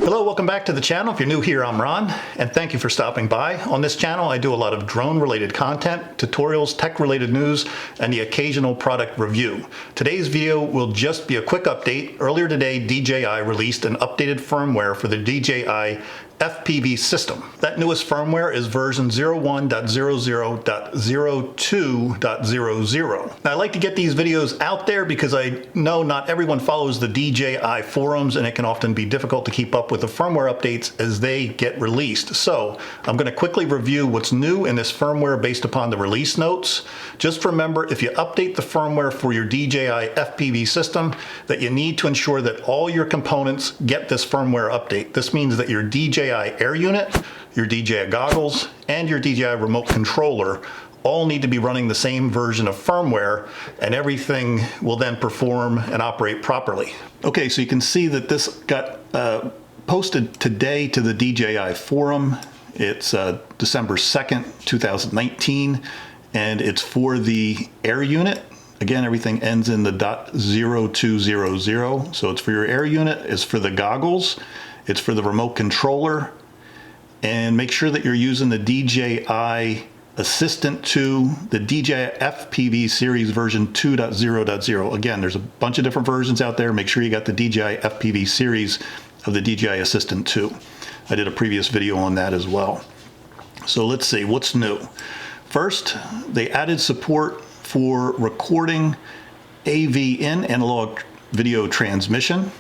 Hello, welcome back to the channel. If you're new here, I'm Ron, and thank you for stopping by. On this channel, I do a lot of drone-related content, tutorials, tech-related news, and the occasional product review. Today's video will just be a quick update. Earlier today, DJI released an updated firmware for the DJI FPV System. That newest firmware is version 01.00.02.00. Now, I like to get these videos out there because I know not everyone follows the DJI forums, and it can often be difficult to keep up with the firmware updates as they get released. So I'm going to quickly review what's new in this firmware based upon the release notes. Just remember, if you update the firmware for your DJI FPV system, that you need to ensure that all your components get this firmware update. This means that your DJI Air Unit, your DJI Goggles, and your DJI Remote Controller all need to be running the same version of firmware, and everything will then perform and operate properly. Okay, so you can see that this got posted today to the DJI forum. It's December 2nd, 2019, and it's for the Air Unit. Again, everything ends in the .0200, so it's for your Air Unit, it's for the goggles, it's for the remote controller, and make sure that you're using the DJI Assistant 2, the DJI FPV series version 2.0.0. Again, there's a bunch of different versions out there. Make sure you got the DJI FPV series of the DJI Assistant 2. I did a previous video on that as well. So let's see, what's new? First, they added support for recording AV in analog video transmission.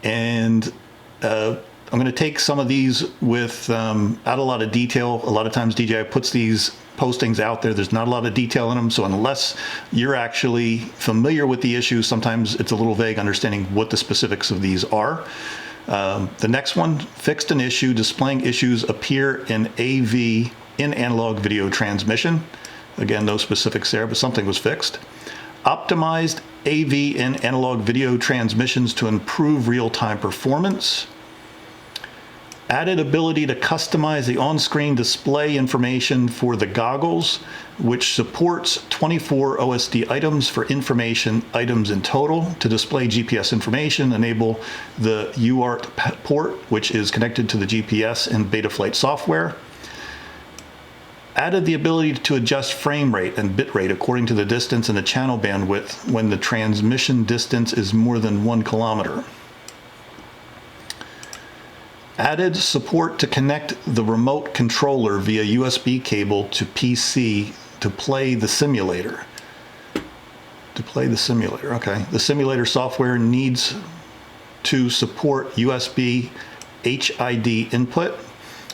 And I'm going to take some of these without a lot of detail. A lot of times DJI puts these postings out there. There's not a lot of detail in them. So unless you're actually familiar with the issue, sometimes it's a little vague understanding what the specifics of these are. The next one, fixed an issue. Displaying issues appear in AV in analog video transmission. Again, no specifics there, but something was fixed. Optimized AV in analog video transmissions to improve real-time performance. Added ability to customize the on-screen display information for the goggles, which supports 24 OSD items for information items in total to display GPS information. Enable the UART port, which is connected to the GPS in Betaflight software. Added the ability to adjust frame rate and bit rate according to the distance and the channel bandwidth when the transmission distance is more than 1 kilometer. Added support to connect the remote controller via USB cable to PC to play the simulator. Okay. The simulator software needs to support USB HID input.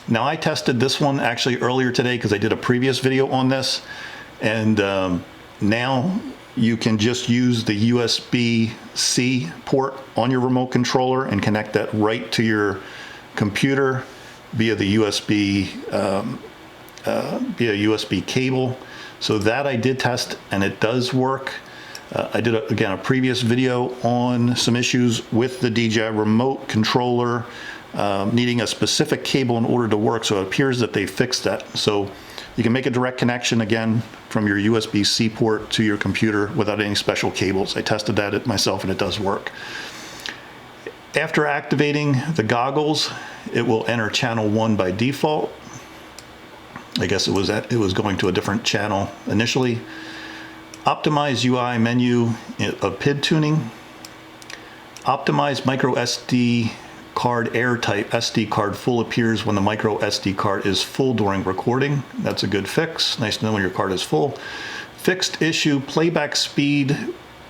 Now, I tested this one actually earlier today because I did a previous video on this, and now you can just use the USB-C port on your remote controller and connect that right to your computer via the USB cable. So that I did test, and it does work. I did again a previous video on some issues with the DJI remote controller needing a specific cable in order to work, so it appears that they fixed that. So you can make a direct connection again from your USB-C port to your computer without any special cables. I tested that myself, and it does work. After activating the goggles, it will enter channel 1 by default. I guess it was going to a different channel initially. Optimize UI menu of PID tuning. Optimize micro SD card air type. SD card full appears when the micro SD card is full during recording. That's a good fix. Nice to know when your card is full. Fixed issue, playback speed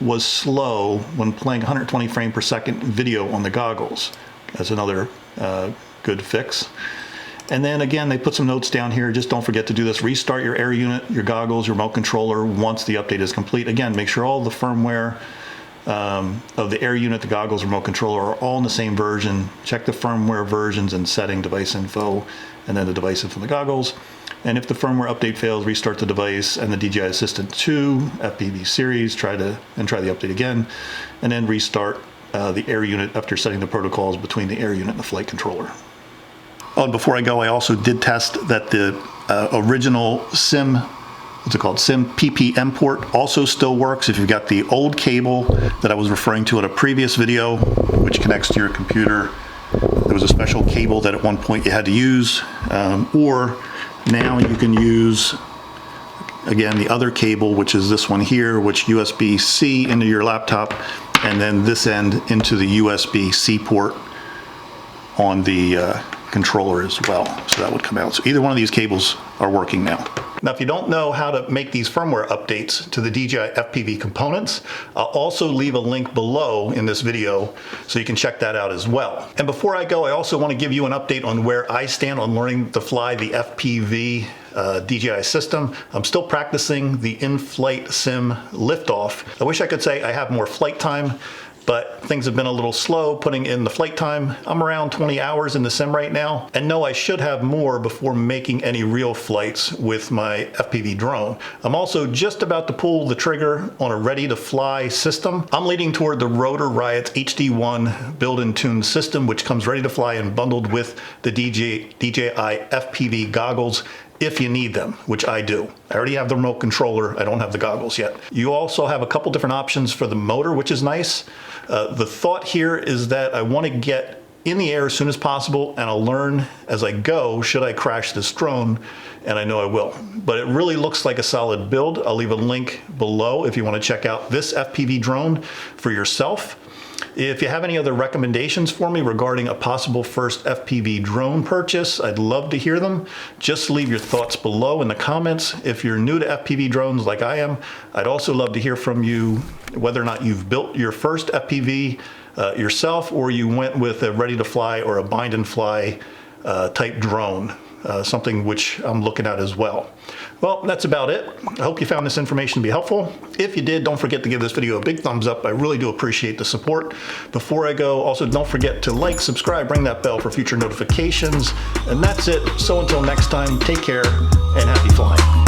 was slow when playing 120 frame per second video on the goggles. That's another good fix. And then again, they put some notes down here. Just don't forget to do this. Restart your Air Unit, your goggles, your remote controller once the update is complete. Again, make sure all the firmware of the Air Unit, the goggles, remote controller are all in the same version. Check the firmware versions and setting device info, and then the device info for the goggles. And if the firmware update fails, restart the device and the DJI Assistant 2 FPV series, try the update again, and then restart the Air Unit after setting the protocols between the Air Unit and the flight controller. Oh, and before I go, I also did test that the original SIM what's it called, SIM PPM port also still works if you've got the old cable that I was referring to in a previous video, which connects to your computer There was a special cable that at one point you had to use, or now you can use, again, the other cable, which is this one here, which USB-C into your laptop, and then this end into the USB-C port on the controller as well. So that would come out. So either one of these cables are working now. Now, if you don't know how to make these firmware updates to the DJI FPV components, I'll also leave a link below in this video so you can check that out as well. And before I go, I also want to give you an update on where I stand on learning to fly the FPV DJI system. I'm still practicing the in-flight sim liftoff. I wish I could say I have more flight time, but things have been a little slow putting in the flight time. I'm around 20 hours in the sim right now, and no, I should have more before making any real flights with my FPV drone. I'm also just about to pull the trigger on a ready-to-fly system. I'm leaning toward the Rotor Riot HD1 build-and-tune system, which comes ready to fly and bundled with the DJI FPV goggles, if you need them, which I do. I already have the remote controller, I don't have the goggles yet. You also have a couple different options for the motor, which is nice. The thought here is that I want to get in the air as soon as possible, and I'll learn as I go should I crash this drone, and I know I will. But it really looks like a solid build. I'll leave a link below if you want to check out this FPV drone for yourself. If you have any other recommendations for me regarding a possible first FPV drone purchase, I'd love to hear them. Just leave your thoughts below in the comments. If you're new to FPV drones like I am, I'd also love to hear from you whether or not you've built your first FPV yourself, or you went with a ready-to-fly or a bind-and-fly type drone. Something which I'm looking at as well. Well, that's about it. I hope you found this information to be helpful. If you did, don't forget to give this video a big thumbs up. I really do appreciate the support. Before I go, also don't forget to like, subscribe, ring that bell for future notifications. And that's it. So until next time, take care and happy flying.